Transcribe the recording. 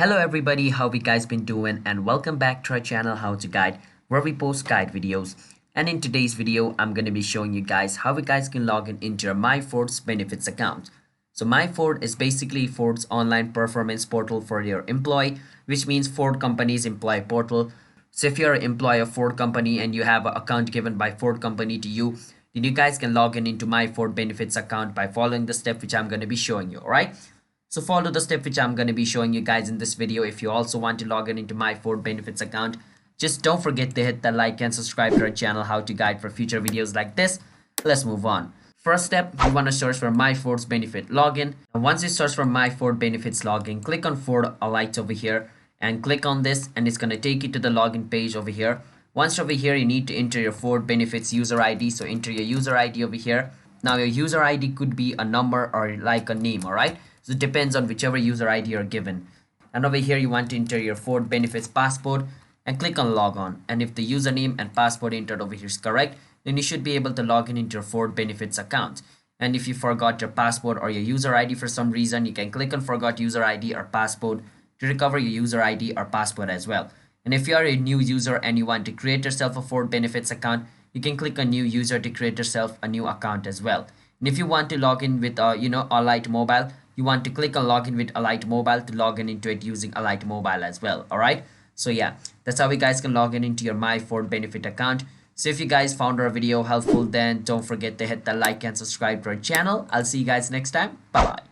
Hello everybody, how we guys been doing, and welcome back to our channel How to Guide, where we post guide videos. And in today's video I'm going to be showing you guys how you guys can log into your MyFord's benefits account. So MyFord is basically Ford's online performance portal for your employee, which means Ford company's employee portal. So if you're an employee of Ford company and you have an account given by Ford company to you, then you guys can log into MyFord benefits account by following the step which I'm going to be showing you. Alright, so follow the step which I'm going to be showing you guys in this video. If you also want to log into my Ford benefits account, just don't forget to hit the like and subscribe to our channel How to Guide for future videos like this. Let's move on. First step, you want to search for my Ford's benefit login. And once you search for my Ford benefits login, click on Ford Alight over here and click on this, and it's going to take you to the login page over here. Once over here, you need to enter your Ford benefits user ID. So enter your user ID over here. Now your user ID could be a number or like a name, alright? So it depends on whichever user ID you're given. And over here you want to enter your Ford benefits password and click on log on. And if the username and password entered over here is correct, then you should be able to log into your Ford benefits account. And if you forgot your password or your user ID for some reason, you can click on forgot user ID or password to recover your user ID or password as well. And if you are a new user and you want to create yourself a Ford benefits account, you can click on new user to create yourself a new account as well. And if you want to log in with Alight Mobile, you want to click on login with Alight Mobile to log in into it using Alight Mobile as well. Alright, so yeah, that's how you guys can log in into your My Ford benefit account. So if you guys found our video helpful, then don't forget to hit the like and subscribe to our channel. I'll see you guys next time. Bye bye.